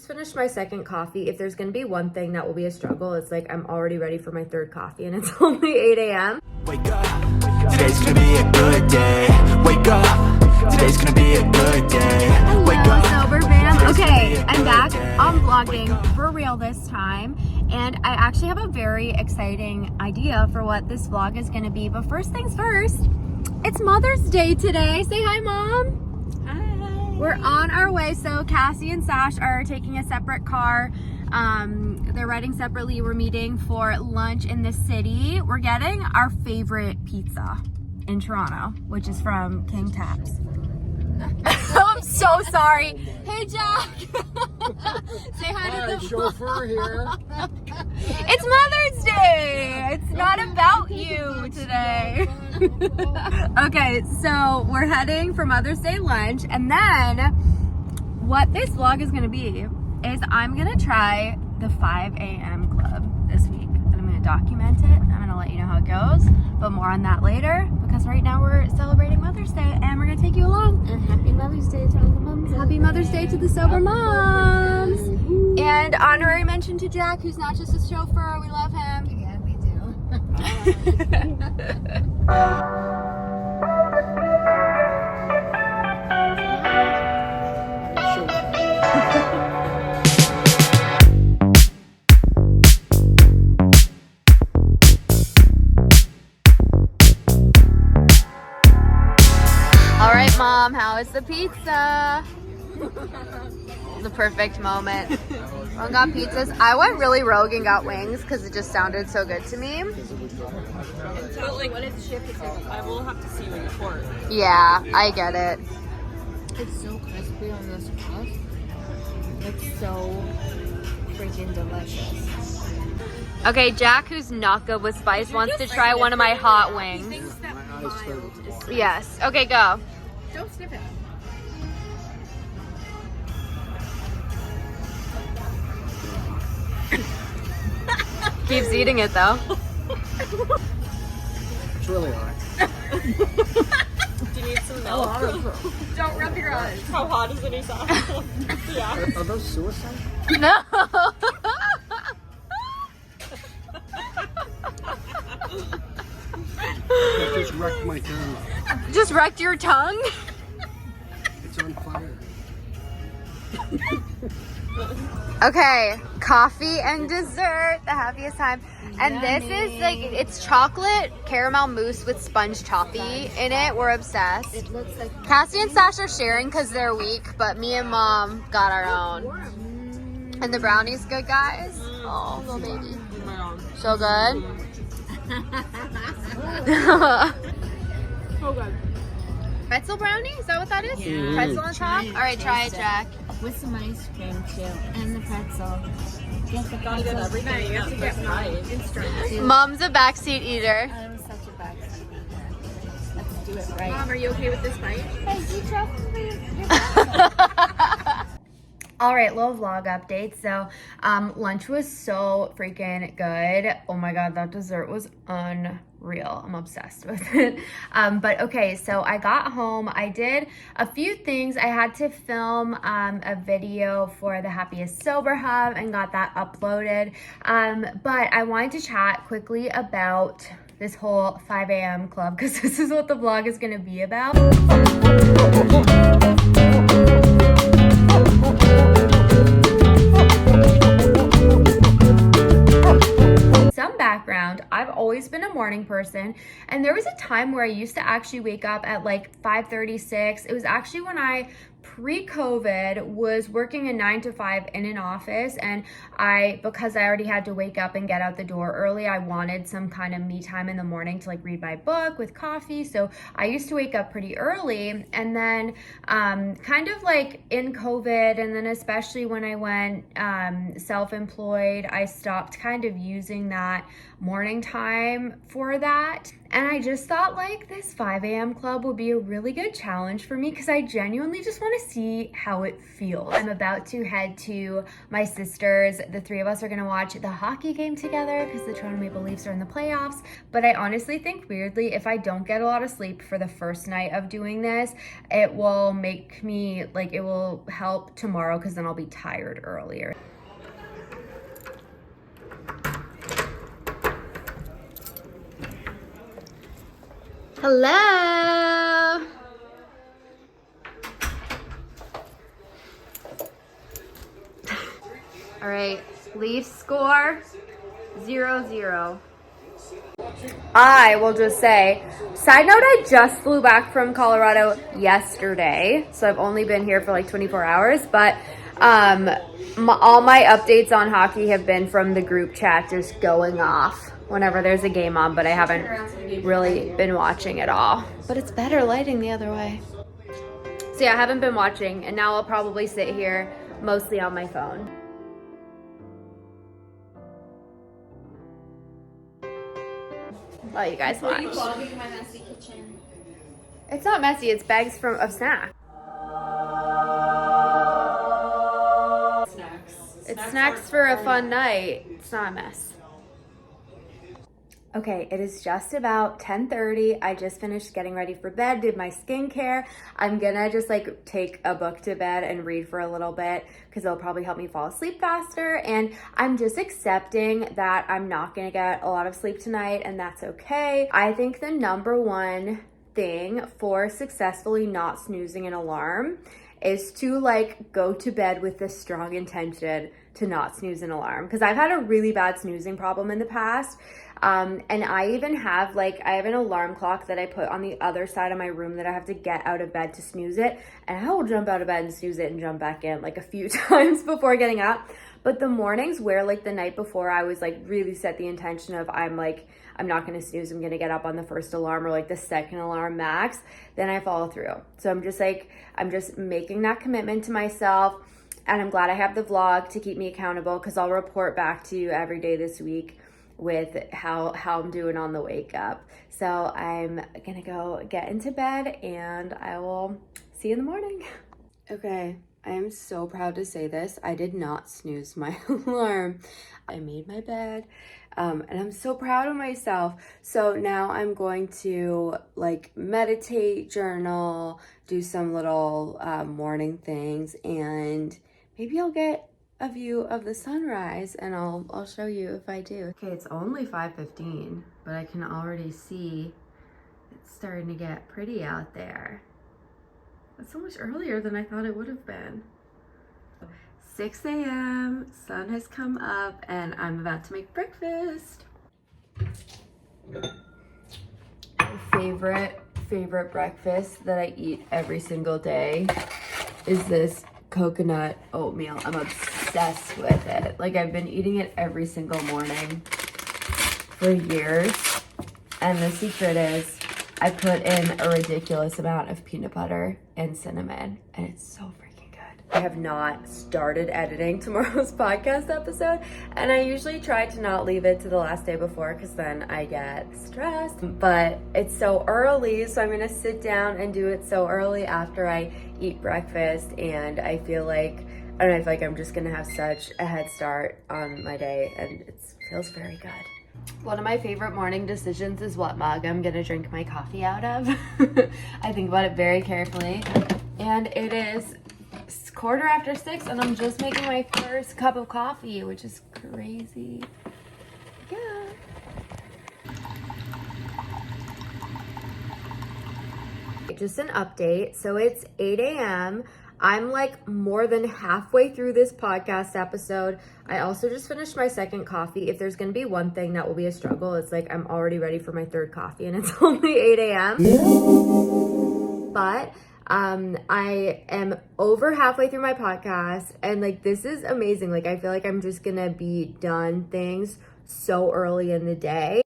just finished my second coffee. If there's gonna be one thing that will be a struggle, it's like I'm already ready for my third coffee and it's only 8 a.m. Wake up, today's gonna be a good day. Wake up, today's gonna be a good day. Wake Hello, up. sober fam. Okay, I'm back on vlogging for real this time, and I actually have a very exciting idea for what this vlog is gonna be. But first things first, it's Mother's Day today. Say hi, Mom. We're on our way. So Cassie and Sash are taking a separate car. They're riding separately. We're meeting for lunch in the city. We're getting our favorite pizza in Toronto, which is from King Taps. I'm so sorry. Hey, Jack. Say hi to the chauffeur here. It's Mother's Day. It's not about you today. Okay, so we're heading for Mother's Day lunch, and then what this vlog is gonna be is I'm gonna try the 5 a.m. club this week, and I'm gonna document it. I'm gonna let you know how it goes, but more on that later, because right now we're celebrating Mother's Day, and we're gonna take you along. And happy Mother's Day to all the moms. Happy Mother's Day to the sober moms. And honorary mention to Jack, who's not just a chauffeur. We love him. Yeah, we do. All right, Mom, how is the pizza? The perfect moment. Everyone got pizzas. I went really rogue and got wings because it just sounded so good to me. But like, what if the shift is like, I will have to see you in court. Yeah, I get it. It's so crispy on this crust. It's so freaking delicious. Okay, Jack, who's not good with spice, wants to try one of my hot wings. Things that mild is Yes. Okay, go. Don't sniff it. Keeps eating it though. It's really hot. Do you need some milk? Don't rub your eyes. How hot is it, Isa? Yeah. Are those suicide? No. I just wrecked my tongue. Just wrecked your tongue? It's on fire. Okay, coffee and dessert, the happiest time. And this is like, it's chocolate caramel mousse with sponge toffee in it. We're obsessed. It looks like Cassie and Sash are sharing because they're weak, but me and Mom got our own. And the brownie's good, guys. Oh, little baby. So good. Oh god. Pretzel brownie? Is that what that is? Pretzel on top? All right, try it, Jack. with some ice cream too, and the pretzel. Get the Gotta get everything. You have to get instructions. Mom's a backseat eater. I'm such a backseat eater. Let's do it right. Mom, are you okay with this bite? Hey, you trust me? All right, little vlog update. So lunch was so freaking good. Oh my god, that dessert was unreal. I'm obsessed with it. But okay, so I got home. I did a few things. I had to film a video for the Happiest Sober Hub and got that uploaded. But I wanted to chat quickly about this whole 5 a.m. club because this is what the vlog is going to be about. Some background, I've always been a morning person, and there was a time where I used to actually wake up at like 5:36. It was actually when I pre-COVID was working a 9 to 5 in an office, and because I already had to wake up and get out the door early, I wanted some kind of me time in the morning to like read my book with coffee. So I used to wake up pretty early, and then kind of like in COVID, and then especially when I went self-employed, I stopped kind of using that morning time for that. And I just thought like this 5 a.m. club would be a really good challenge for me because I genuinely just want want to see how it feels. I'm about to head to my sister's. The three of us are going to watch the hockey game together because the Toronto Maple Leafs are in the playoffs. But I honestly think, weirdly, if I don't get a lot of sleep for the first night of doing this, it will make me, like, it will help tomorrow because then I'll be tired earlier. Hello. All right, Leafs score 0-0. I will just say, side note, I just flew back from Colorado yesterday, so I've only been here for like 24 hours, but all my updates on hockey have been from the group chat just going off whenever there's a game on, but I haven't really been watching at all. But it's better lighting the other way. So yeah, I haven't been watching, and now I'll probably sit here mostly on my phone. While you guys watch. Vlogging my messy kitchen. It's not messy, it's bags of snacks. It's snacks for a fun night. It's not a mess. Okay, it is just about 10:30. I just finished getting ready for bed, did my skincare. I'm gonna just like take a book to bed and read for a little bit because it'll probably help me fall asleep faster. And I'm just accepting that I'm not gonna get a lot of sleep tonight, and that's okay. I think the number one thing for successfully not snoozing an alarm is to like go to bed with this strong intention to not snooze an alarm, because I've had a really bad snoozing problem in the past. And I even have I have an alarm clock that I put on the other side of my room that I have to get out of bed to snooze it, and I will jump out of bed and snooze it and jump back in like a few times before getting up. But the mornings where like the night before I was like really set the intention of I'm not gonna snooze, I'm gonna get up on the first alarm or like the second alarm max, then I follow through. So I'm just making that commitment to myself, and I'm glad I have the vlog to keep me accountable, because I'll report back to you every day this week with how I'm doing on the wake up. So I'm gonna go get into bed and I will see you in the morning. Okay, I am so proud to say this. I did not snooze my alarm. I made my bed, and I'm so proud of myself. So now I'm going to like meditate, journal, do some little morning things, and maybe I'll get a view of the sunrise, and I'll show you if I do. Okay, it's only 5:15, but I can already see it's starting to get pretty out there. That's so much earlier than I thought it would have been. 6 a.m., sun has come up, and I'm about to make breakfast. My favorite breakfast that I eat every single day is this coconut oatmeal. I'm obsessed with it. Like, I've been eating it every single morning for years. And the secret is I put in a ridiculous amount of peanut butter and cinnamon, and it's so freaking good. I have not started editing tomorrow's podcast episode, and I usually try to not leave it to the last day before because then I get stressed. But it's so early, so I'm gonna sit down and do it so early after I eat breakfast, and I feel like I'm just gonna have such a head start on my day, and it feels very good. One of my favorite morning decisions is what mug I'm gonna drink my coffee out of. I think about it very carefully, and it is 6:15, and I'm just making my first cup of coffee, which is crazy. Yeah. Just an update. So it's 8 a.m. I'm like more than halfway through this podcast episode. I also just finished my second coffee. If there's going to be one thing that will be a struggle, it's like I'm already ready for my third coffee and it's only 8 a.m. But I am over halfway through my podcast, and like this is amazing. Like I feel like I'm just going to be done things so early in the day.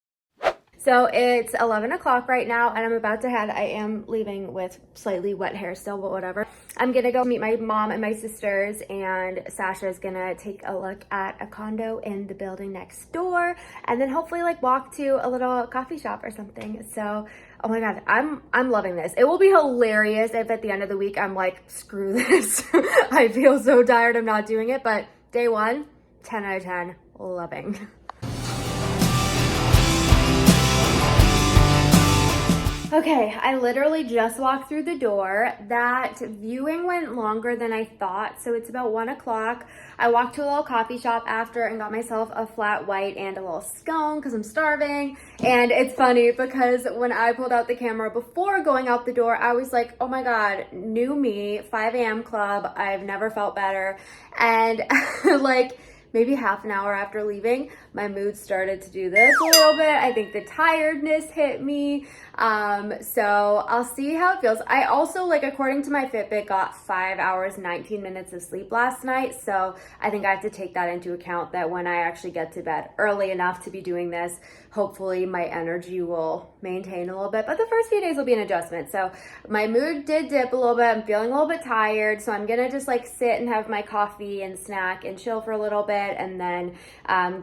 So it's 11 o'clock right now and I'm about to head. I am leaving with slightly wet hair still, but whatever. I'm gonna go meet my mom and my sisters, and Sasha's gonna take a look at a condo in the building next door, and then hopefully like walk to a little coffee shop or something. So, oh my God, I'm loving this. It will be hilarious if at the end of the week I'm like, screw this. I feel so tired, I'm not doing it, but day one, 10 out of 10, loving. Okay, I literally just walked through the door. That viewing went longer than I thought, so it's about 1 o'clock. I walked to a little coffee shop after and got myself a flat white and a little scone because I'm starving. And it's funny because when I pulled out the camera before going out the door, I was like, oh my God, new me, 5 a.m. club. I've never felt better. And like, maybe half an hour after leaving, my mood started to do this a little bit. I think the tiredness hit me. So I'll see how it feels. I also, like, according to my Fitbit, got 5 hours, 19 minutes of sleep last night. So I think I have to take that into account, that when I actually get to bed early enough to be doing this, hopefully my energy will maintain a little bit. But the first few days will be an adjustment. So my mood did dip a little bit. I'm feeling a little bit tired. So I'm gonna just like sit and have my coffee and snack and chill for a little bit, and then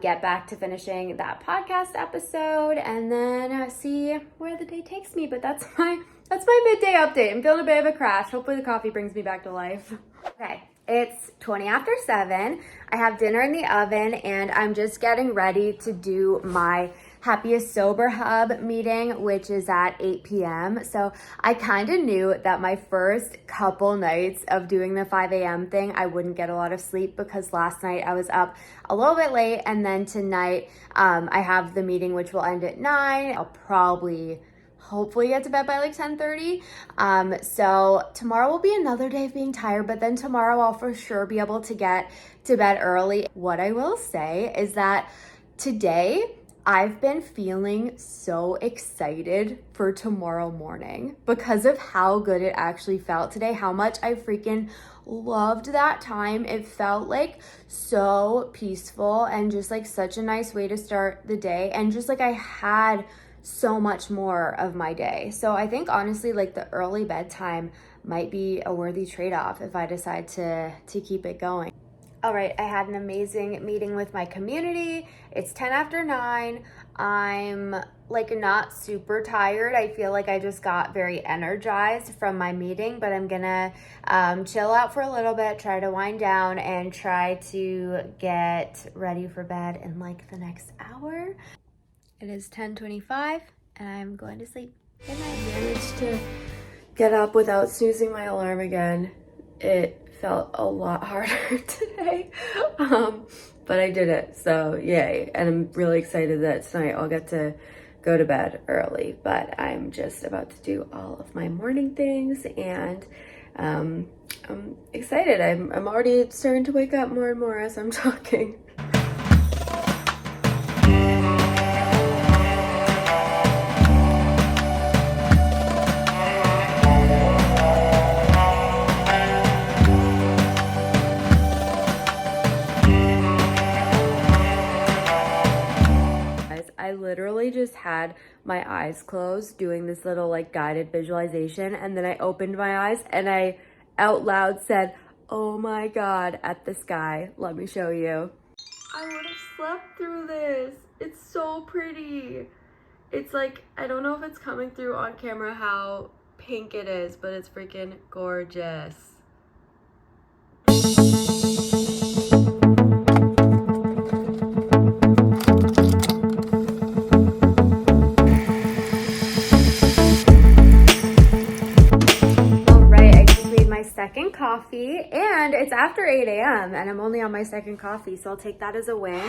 get back to finishing that podcast episode, and then see where the day takes me. But that's my midday update. I'm feeling a bit of a crash. Hopefully the coffee brings me back to life. Okay, it's 20 after 7. I have dinner in the oven and I'm just getting ready to do my Happiest Sober Hub meeting, which is at 8 p.m. So I kind of knew that my first couple nights of doing the 5 a.m. thing, I wouldn't get a lot of sleep because last night I was up a little bit late, and then tonight I have the meeting which will end at 9. I'll probably hopefully get to bed by like 10:30. So tomorrow will be another day of being tired, but then tomorrow I'll for sure be able to get to bed early. What I will say is that today I've been feeling so excited for tomorrow morning because of how good it actually felt today, how much I freaking loved that time. It felt like so peaceful and just like such a nice way to start the day, and just like I had so much more of my day. So I think honestly, like, the early bedtime might be a worthy trade-off if I decide to keep it going. All right, I had an amazing meeting with my community. It's 10 after 9. I'm like not super tired. I feel like I just got very energized from my meeting, but I'm gonna chill out for a little bit, try to wind down, and try to get ready for bed in like the next hour. It is 10:25 and I'm going to sleep. Good night. I managed to get up without snoozing my alarm again. It felt a lot harder today, but I did it, so yay. And I'm really excited that tonight I'll get to go to bed early, but I'm just about to do all of my morning things, and I'm excited. I'm already starting to wake up more and more as I'm talking. I literally just had my eyes closed doing this little like guided visualization, and then I opened my eyes and I out loud said, oh my God, at the sky. Let me show you. I would have slept through this. It's so pretty. It's like, I don't know if it's coming through on camera how pink it is, but it's freaking gorgeous. Second coffee, and it's after 8 a.m. and I'm only on my second coffee, so I'll take that as a win.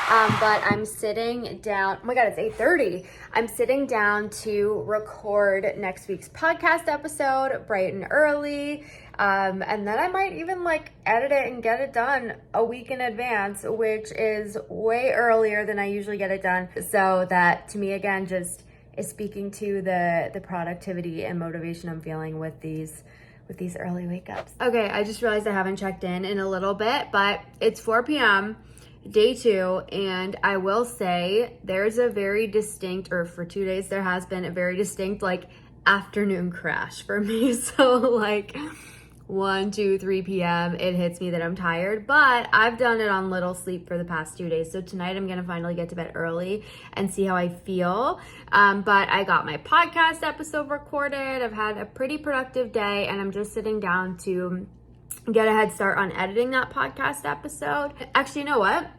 But I'm sitting down, oh my God, it's 8:30. I'm sitting down to record next week's podcast episode bright and early. And then I might even like edit it and get it done a week in advance, which is way earlier than I usually get it done. So that to me, again, just is speaking to the productivity and motivation I'm feeling with these early wake ups. Okay, I just realized I haven't checked in a little bit, but it's 4 p.m. day 2, and I will say there's a very distinct, or for 2 days there has been a very distinct like afternoon crash for me. So like 1, 2, 3 p.m. it hits me that I'm tired, but I've done it on little sleep for the past 2 days. So tonight I'm gonna finally get to bed early and see how I feel. But I got my podcast episode recorded. I've had a pretty productive day, and I'm just sitting down to get a head start on editing that podcast episode. Actually, you know what?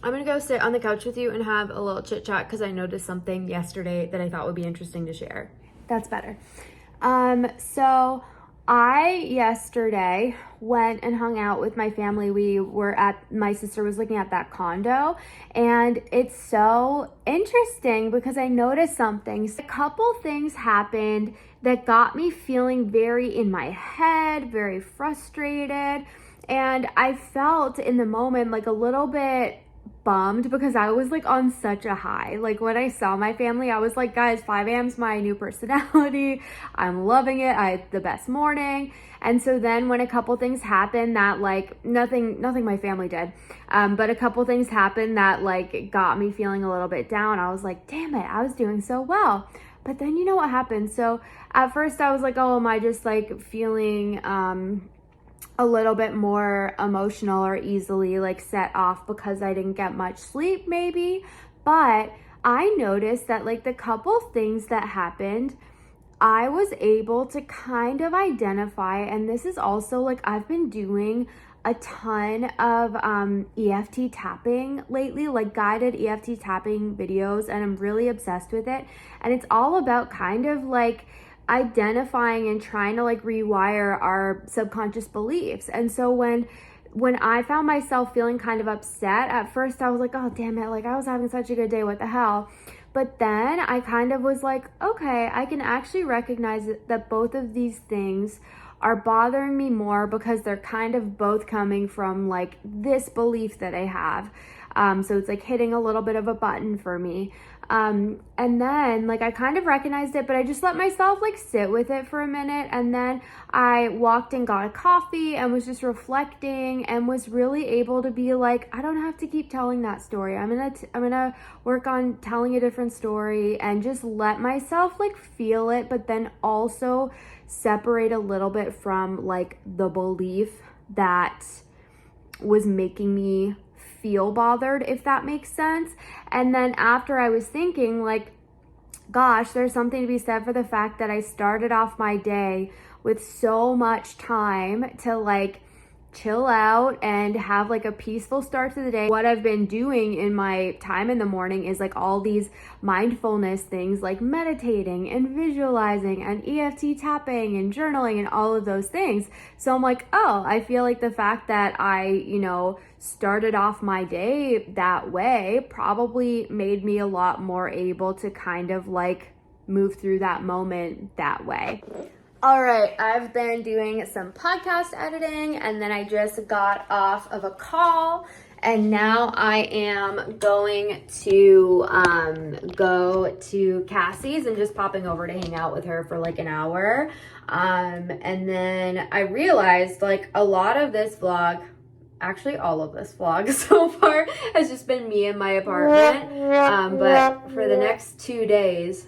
I'm gonna go sit on the couch with you and have a little chit chat because I noticed something yesterday that I thought would be interesting to share. That's better. So I yesterday went and hung out with my family. My sister was looking at that condo, and it's so interesting because I noticed something. A couple things happened that got me feeling very in my head, very frustrated, and I felt in the moment like a little bit bummed because I was like on such a high. Like when I saw my family, I was like, guys, 5 a.m.'s my new personality. I'm loving it. I had the best morning. And so then when a couple things happened that like nothing my family did, but a couple things happened that like got me feeling a little bit down. I was like, damn it, I was doing so well. But then you know what happened? So at first I was like, oh, am I just like feeling a little bit more emotional or easily like set off because I didn't get much sleep maybe? But I noticed that like the couple things that happened, I was able to kind of identify, and this is also like I've been doing a ton of EFT tapping lately, like guided EFT tapping videos, and I'm really obsessed with it. And it's all about kind of like identifying and trying to like rewire our subconscious beliefs. And so when I found myself feeling kind of upset, at first I was like, oh damn it, like I was having such a good day, what the hell? But then I kind of was like, okay, I can actually recognize that both of these things are bothering me more because they're kind of both coming from like this belief that I have. So it's like hitting a little bit of a button for me. And then like I kind of recognized it, but I just let myself like sit with it for a minute. And then I walked and got a coffee and was just reflecting and was really able to be like, I don't have to keep telling that story. I'm gonna work on telling a different story and just let myself like feel it, but then also separate a little bit from like the belief that was making me feel bothered, if that makes sense. And then after I was thinking like, gosh, there's something to be said for the fact that I started off my day with so much time to like chill out and have like a peaceful start to the day. What I've been doing in my time in the morning is like all these mindfulness things like meditating and visualizing and EFT tapping and journaling and all of those things. So I'm like, oh, I feel like the fact that I, started off my day that way probably made me a lot more able to kind of like move through that moment that way. All right, I've been doing some podcast editing, and then I just got off of a call, and now I am going to go to Cassie's and just popping over to hang out with her for like an hour. And then I realized like a lot of this vlog, actually all of this vlog so far has just been me in my apartment. But for the next 2 days,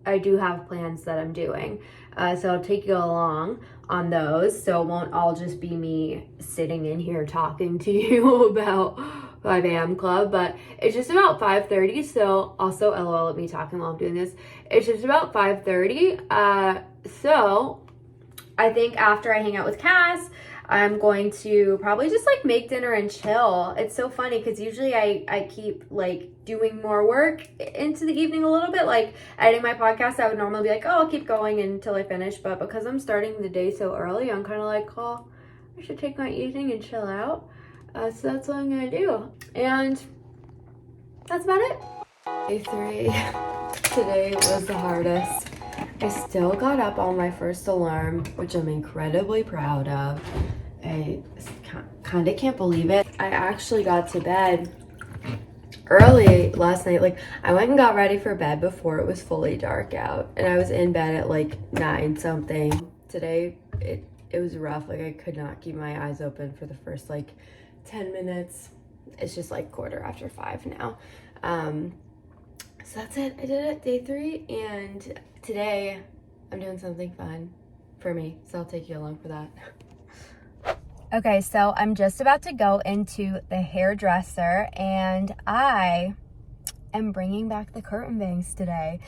I do have plans that I'm doing. So I'll take you along on those. So it won't all just be me sitting in here talking to you about 5 a.m. club, but it's just about 5:30. So also LOL at me talking while I'm doing this. It's just about 5:30. So I think after I hang out with Cass, I'm going to probably just like make dinner and chill. It's so funny because usually I keep like doing more work into the evening a little bit, like editing my podcast. I would normally be like, oh, I'll keep going until I finish. But because I'm starting the day so early, I'm kind of like, oh, I should take my evening and chill out. So that's what I'm going to do. And that's about it. Day 3. Today was the hardest. I still got up on my first alarm, which I'm incredibly proud of. I kind of can't believe it. I actually got to bed early last night. Like I went and got ready for bed before it was fully dark out, and I was in bed at like 9 something. Today it was rough. Like I could not keep my eyes open for the first like 10 minutes. it's just like 5:15 now. So that's it. I did it day 3, and today I'm doing something fun for me, so I'll take you along for that. Okay, so I'm just about to go into the hairdresser, and I am bringing back the curtain bangs today.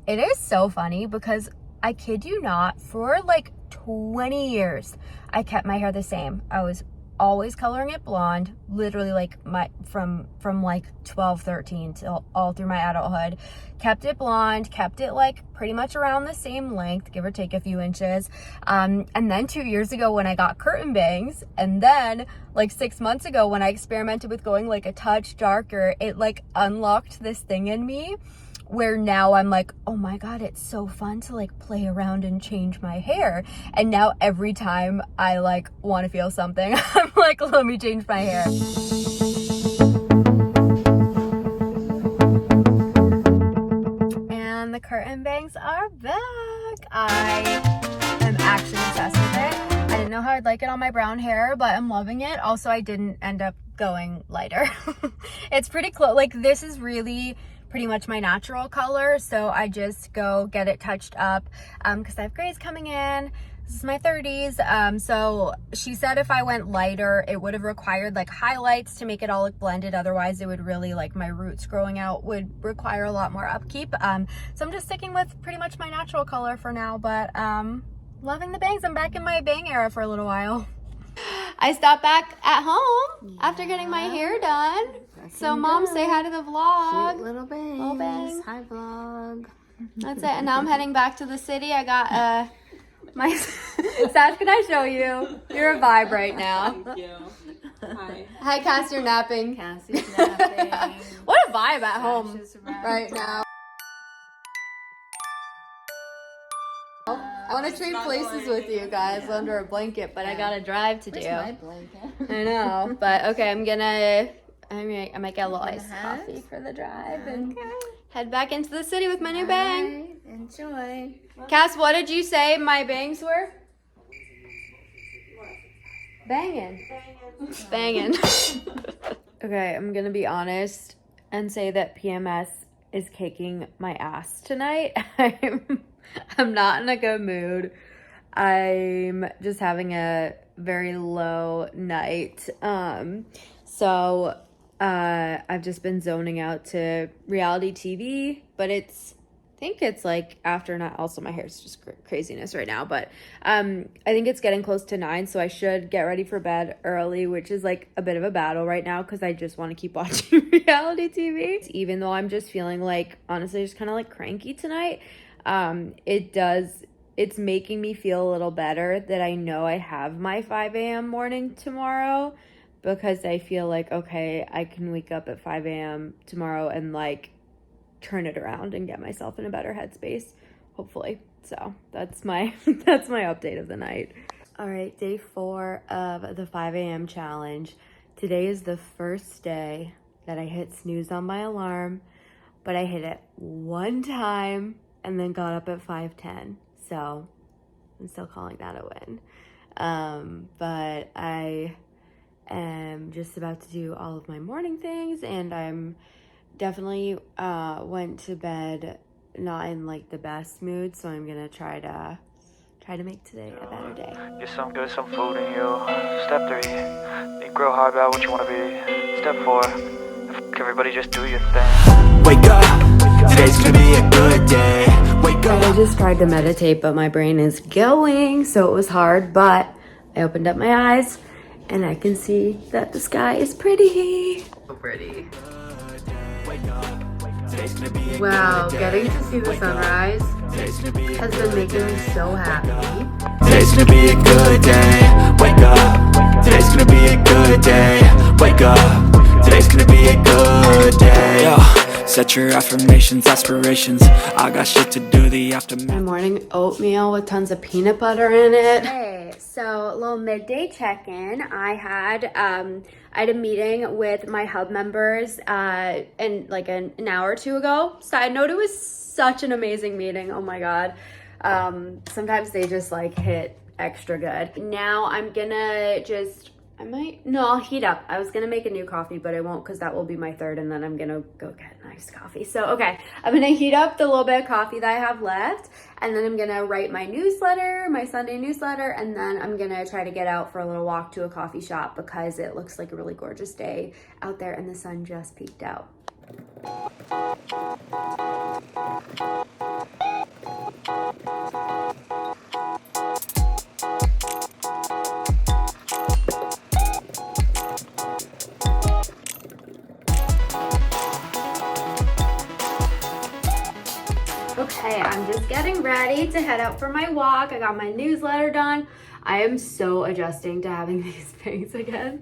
It is so funny because I kid you not, for like 20 years, I kept my hair the same. I was always coloring it blonde, literally like from like 12, 13 till all through my adulthood. Kept it blonde, kept it like pretty much around the same length, give or take a few inches. And then 2 years ago when I got curtain bangs, and then like 6 months ago when I experimented with going like a touch darker, it like unlocked this thing in me where now I'm like, oh my God, it's so fun to like play around and change my hair. And now every time I like want to feel something, I'm like, let me change my hair. And the curtain bangs are back. I am actually obsessed with it. I didn't know how I'd like it on my brown hair, but I'm loving it. Also, I didn't end up going lighter. It's pretty close. Like, this is really pretty much my natural color, so I just go get it touched up because I have grays coming in. This is my 30s. So she said if I went lighter, it would have required like highlights to make it all look blended. Otherwise, it would really, like, my roots growing out would require a lot more upkeep. So I'm just sticking with pretty much my natural color for now, but loving the bangs. I'm back in my bang era for a little while. I stopped back at home after getting my hair done. So Mom, say hi to the vlog. Cute little bangs. Little bangs. Hi, vlog. That's it. And now I'm heading back to the city. I got my Sash, can I show you? You're a vibe right now. Thank you. Hi. Hi, Cass, you're napping. Cassie's napping. What a vibe at home Sash is around. right now. I want to trade places with you guys under a blanket, but I got a drive to do. Where's my blanket? I know, but okay, I might get a little iced hat? coffee for the drive and head back into the city with my new bang. Bye. Enjoy. Cass, what did you say my bangs were? Banging. Banging. Okay, I'm gonna be honest and say that PMS is kicking my ass tonight. I'm not in a good mood. I'm just having a very low night. So I've just been zoning out to reality TV, but I think it's like after night. Also, my hair's just craziness right now, but I think it's getting close to 9, so I should get ready for bed early, which is like a bit of a battle right now because I just want to keep watching reality TV. Even though I'm just feeling like, honestly, just kind of like cranky tonight. It's making me feel a little better that I know I have my 5 a.m. morning tomorrow, because I feel like, okay, I can wake up at 5 a.m. tomorrow and like turn it around and get myself in a better headspace, hopefully. So that's my update of the night. All right, day 4 of the 5 a.m. challenge. Today is the first day that I hit snooze on my alarm, but I hit it one time and then got up at 5:10. So I'm still calling that a win. But I am just about to do all of my morning things, and I'm definitely went to bed not in like the best mood, so I'm gonna try to make today a better day. Get some food in you. Step 3, think real hard about what you want to be. Step 4, everybody just do your thing. Wake up, today's gonna be a good day. Wake up. I just tried to meditate, but my brain is going, so it was hard, but I opened up my eyes and I can see that the sky is pretty. So pretty. Wow, getting to see the sunrise has been making me so happy. Today's gonna be a good day. Wake up. Today's gonna be a good day. Wake up. Today's gonna be a good day. Yo, set your affirmations, aspirations. I got shit to do the aftermath. My morning oatmeal with tons of peanut butter in it. Hey, so a little midday check-in. I had a meeting with my hub members and like an hour or two ago. Side note, it was such an amazing meeting. Oh my God. Sometimes they just like hit extra good. Now I'm gonna just I'll heat up. I was gonna make a new coffee, but I won't because that will be my third, and then I'm gonna go get iced coffee. So, okay, I'm gonna heat up the little bit of coffee that I have left, and then I'm gonna write my newsletter, my Sunday newsletter, and then I'm gonna try to get out for a little walk to a coffee shop because it looks like a really gorgeous day out there and the sun just peeked out. Okay, I'm just getting ready to head out for my walk. I got my newsletter done. I am so adjusting to having these bangs again.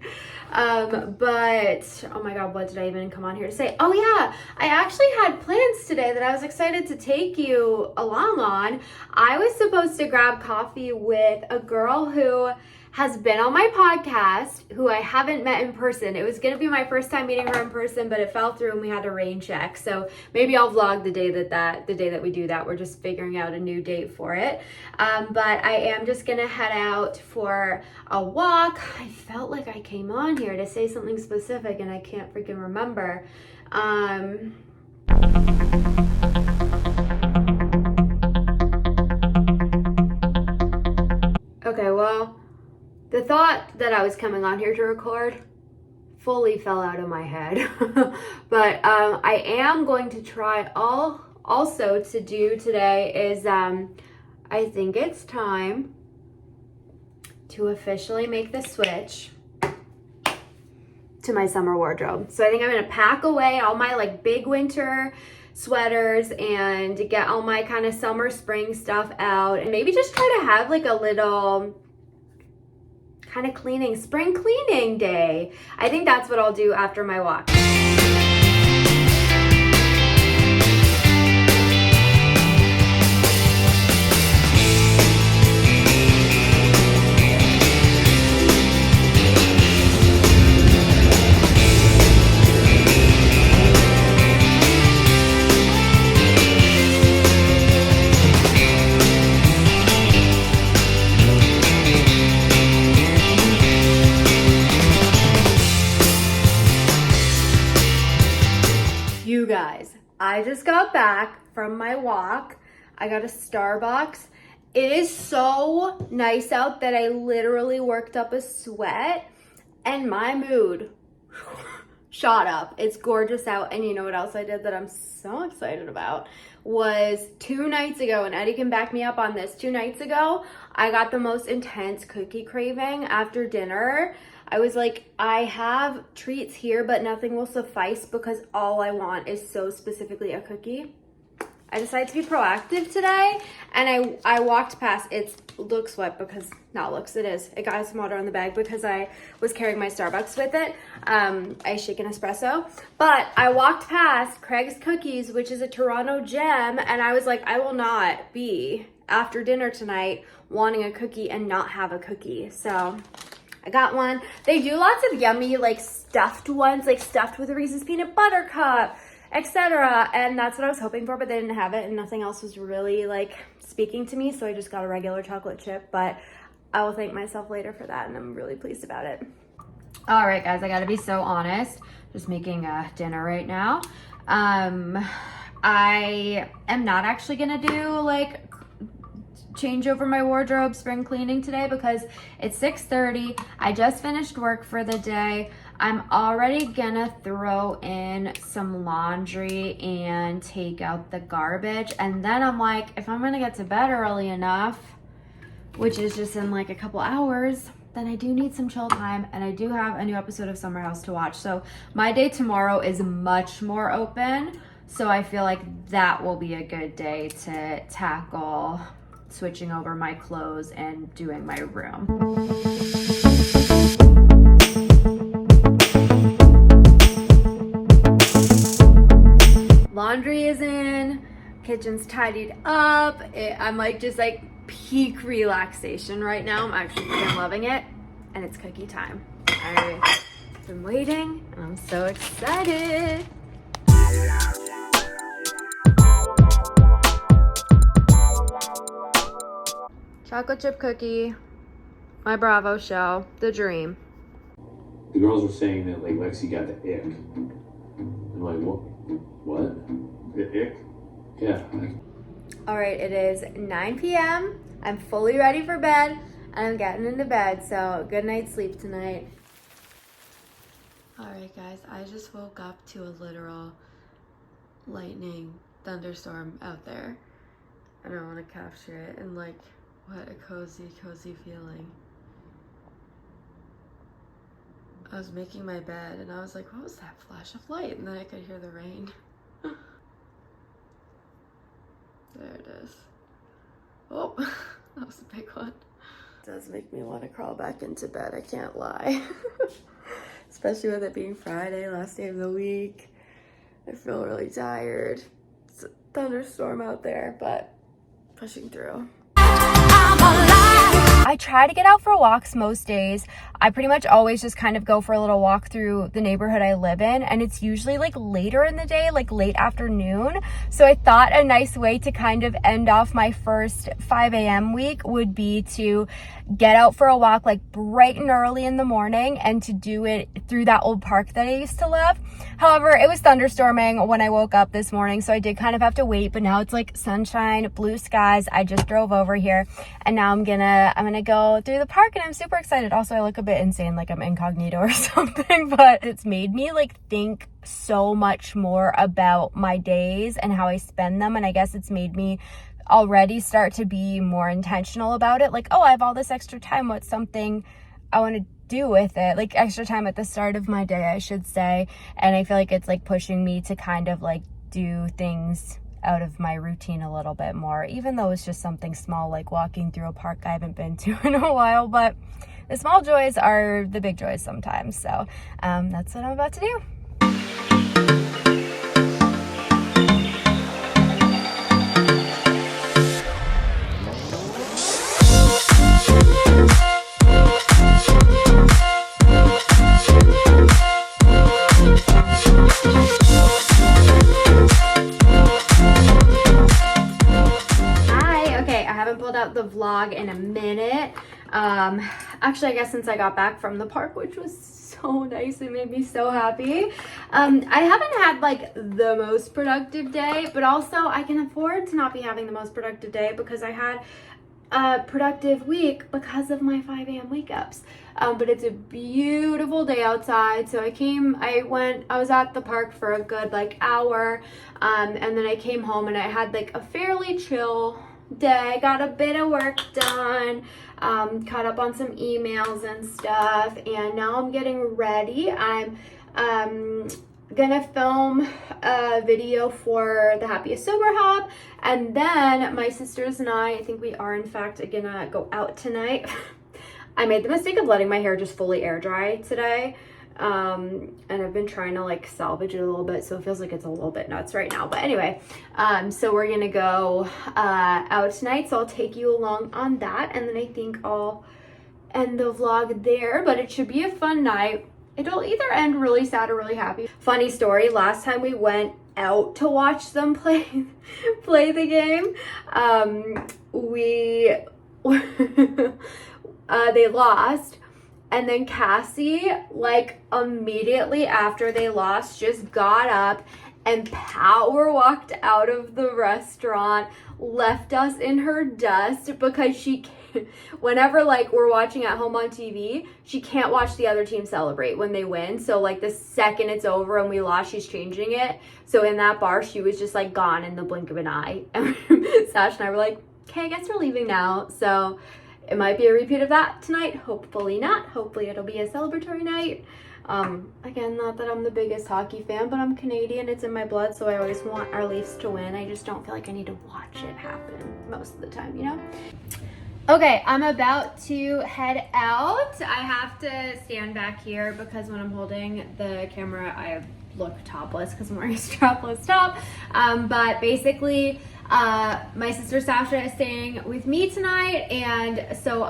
But, oh my God, what did I even come on here to say? Oh yeah, I actually had plans today that I was excited to take you along on. I was supposed to grab coffee with a girl who has been on my podcast, who I haven't met in person. It was gonna be my first time meeting her in person, but it fell through and we had to rain check. So maybe I'll vlog the day that we do that. We're just figuring out a new date for it. But I am just gonna head out for a walk. I felt like I came on here to say something specific and I can't freaking remember. Okay, well, the thought that I was coming on here to record fully fell out of my head. But I am going to try also to do today is I think it's time to officially make the switch to my summer wardrobe. So I think I'm gonna pack away all my like big winter sweaters and get all my kind of summer spring stuff out and maybe just try to have like a little kind of spring cleaning day. I think that's what I'll do after my walk. You guys, I just got back from my walk. I got a Starbucks. It is so nice out that I literally worked up a sweat and my mood shot up. It's gorgeous out. And you know what else I did that I'm so excited about was 2 nights ago, and Eddie can back me up on this. 2 nights ago, I got the most intense cookie craving after dinner. I was like, I have treats here, but nothing will suffice because all I want is so specifically a cookie. I decided to be proactive today, and I walked past, it looks wet because, not looks, it is. It got some water on the bag because I was carrying my Starbucks with it. I shake an espresso. But I walked past Craig's Cookies, which is a Toronto gem, and I was like, I will not be, after dinner tonight, wanting a cookie and not have a cookie. So I got one. They do lots of yummy, like, stuffed ones, like stuffed with a Reese's Peanut Butter Cup, etc. And that's what I was hoping for, but they didn't have it, and nothing else was really, like, speaking to me, so I just got a regular chocolate chip, but I will thank myself later for that, and I'm really pleased about it. All right, guys, I gotta be so honest. Just making dinner right now. I am not actually gonna do, like, change over my wardrobe spring cleaning today because it's 6:30. I just finished work for the day. I'm already gonna throw in some laundry and take out the garbage, and then I'm like, if I'm gonna get to bed early enough, which is just in like a couple hours, then I do need some chill time, and I do have a new episode of Summer House to watch. So my day tomorrow is much more open, so I feel like that will be a good day to tackle switching over my clothes and doing my room. Laundry is in, kitchen's tidied up. I'm like just like peak relaxation right now. I'm actually freaking loving it, and it's cookie time. I've been waiting and I'm so excited. Chocolate chip cookie, my Bravo shell, the dream. the girls were saying that like Lexi got the ick. I'm like, what? The ick? Yeah. All right, it is 9 p.m. I'm fully ready for bed, and I'm getting into bed, so good night's sleep tonight. All right, guys, I just woke up to a literal lightning thunderstorm out there. And I want to capture it, and like, what a cozy feeling. I was making my bed, and I was like, what was that flash of light? And then I could hear the rain. There it is. Oh, that was a big one. It does make me want to crawl back into bed, I can't lie. Especially with it being Friday, last day of the week. I feel really tired. It's a thunderstorm out there, but pushing through. I try to get out for walks most days. I pretty much always just kind of go for a little walk through the neighborhood I live in, and it's usually like later in the day, like late afternoon. So I thought a nice way to kind of end off my first 5 a.m. week would be to get out for a walk like bright and early in the morning, and to do it through that old park that I used to love. However, it was thunderstorming when I woke up this morning, so I did kind of have to wait, but now it's like sunshine, blue skies. I just drove over here, and now I'm gonna go through the park, and I'm super excited. Also, I look a bit insane, like I'm incognito or something, but it's made me like think so much more about my days and how I spend them, and I guess it's made me already start to be more intentional about it. Like, oh, I have all this extra time, what's something I want to do with it? Like extra time at the start of my day, I should say. And I feel like it's like pushing me to kind of like do things out of my routine a little bit more, even though it's just something small like walking through a park I haven't been to in a while. But the small joys are the big joys sometimes. So that's what I'm about to do. Out the vlog in a minute. Actually, I guess since I got back from the park, which was so nice, it made me so happy. I haven't had like the most productive day, but also I can afford to not be having the most productive day because I had a productive week because of my 5 a.m. wake ups. But it's a beautiful day outside, so I was at the park for a good like hour, and then I came home and I had like a fairly chill day, got a bit of work done, caught up on some emails and stuff, and now I'm getting ready. I'm gonna film a video for the Happiest Sober Hub, and then my sisters and I think we are in fact gonna go out tonight. I made the mistake of letting my hair just fully air dry today. And I've been trying to like salvage it a little bit, so it feels like it's a little bit nuts right now. But anyway, so we're gonna go out tonight, so I'll take you along on that, and then I think I'll end the vlog there. But it should be a fun night. It'll either end really sad or really happy. Funny story, last time we went out to watch them play the game, they lost. And then Cassie, like immediately after they lost, just got up and power walked out of the restaurant, left us in her dust because she can't, whenever like we're watching at home on TV, she can't watch the other team celebrate when they win. So like the second it's over and we lost, she's changing it. So in that bar, she was just like gone in the blink of an eye. And Sash and I were like, okay, I guess we're leaving now. So it might be a repeat of that tonight. Hopefully not. Hopefully it'll be a celebratory night. Again, not that I'm the biggest hockey fan, but I'm Canadian. It's in my blood, so I always want our Leafs to win. I just don't feel like I need to watch it happen most of the time, you know? Okay, I'm about to head out. I have to stand back here because when I'm holding the camera, I look topless because I'm wearing a strapless top. But basically, my sister Sasha is staying with me tonight, and so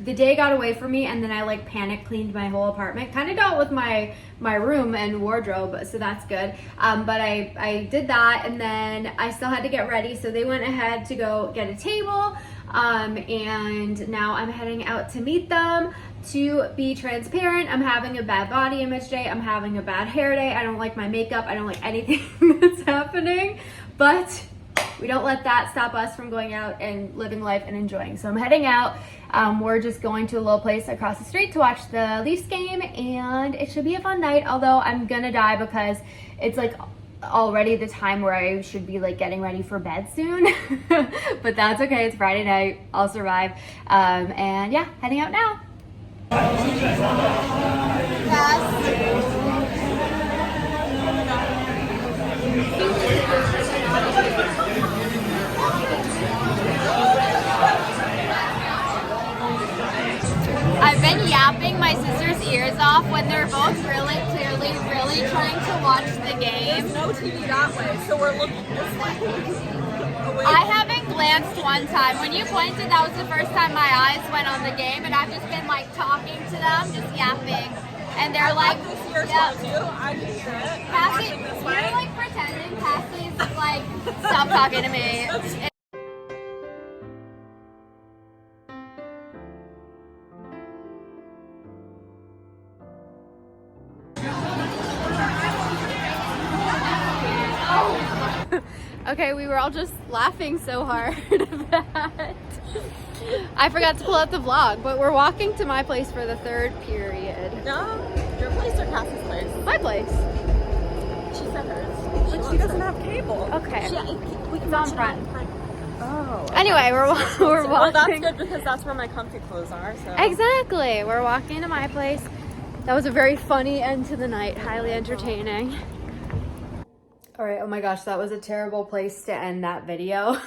the day got away from me, and then I like panic cleaned my whole apartment, kind of dealt with my room and wardrobe, so that's good. But I did that, and then I still had to get ready, so they went ahead to go get a table. And now I'm heading out to meet them. To be transparent, I'm having a bad body image day. I'm having a bad hair day. I don't like my makeup. I don't like anything that's happening, but we don't let that stop us from going out and living life and enjoying. So I'm heading out. We're just going to a little place across the street to watch the Leafs game, and it should be a fun night, although I'm gonna die because it's like already the time where I should be like getting ready for bed soon. But that's okay, it's Friday night, I'll survive. And yeah, heading out now. I've been yapping my sister's ears off when they're both really clearly really trying to watch the game. There's no TV that way, so we're looking this way. I haven't glanced one time. When you pointed, that was the first time my eyes went on the game, and I've just been like talking to them, just yapping. And they're like, this year's yeah. too. I can hear it. I'm Cassie, watching this you're way. like pretending Cassie's like, stop talking to me. Okay, we were all just laughing so hard that I forgot to pull out the vlog, but we're walking to my place for the third period. No, your place or Cassie's place? My place. She said hers. But she doesn't have cable. Okay. We can It's on watch it front. Oh. Anyway, we're Well, walking. that's good because that's where my comfy clothes are. So. Exactly. We're walking to my place. That was a very funny end to the night. Highly entertaining. All right, oh my gosh, that was a terrible place to end that video.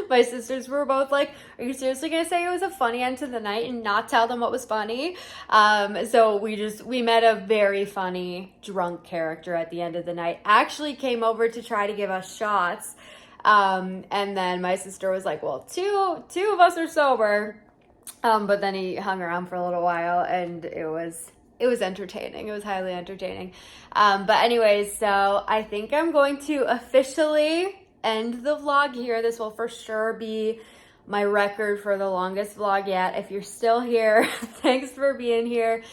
My sisters were both like, are you seriously gonna say it was a funny end to the night and not tell them what was funny? So we met a very funny drunk character at the end of the night. Actually came over to try to give us shots. And then my sister was like, well, two of us are sober. But then he hung around for a little while, and it was entertaining. It was highly entertaining. But anyways, so I think I'm going to officially end the vlog here. This will for sure be my record for the longest vlog yet. If you're still here, thanks for being here.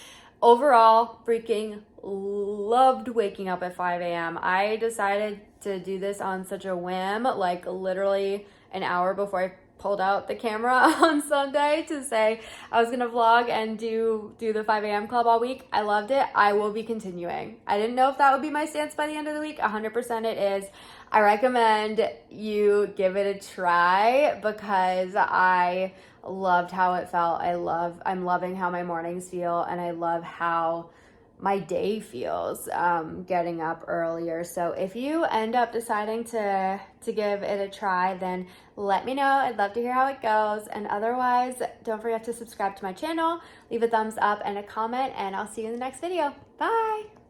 Overall, freaking loved waking up at 5 a.m. I decided to do this on such a whim, like literally an hour before I pulled out the camera on Sunday to say I was gonna vlog and do the 5 a.m. club all week. I loved it. I will be continuing. I didn't know if that would be my stance by the end of the week. 100% it is. I recommend you give it a try because I loved how it felt. I'm loving how my mornings feel, and I love how my day feels getting up earlier. So if you end up deciding to give it a try, then let me know. I'd love to hear how it goes. And otherwise, don't forget to subscribe to my channel, leave a thumbs up and a comment, and I'll see you in the next video. Bye.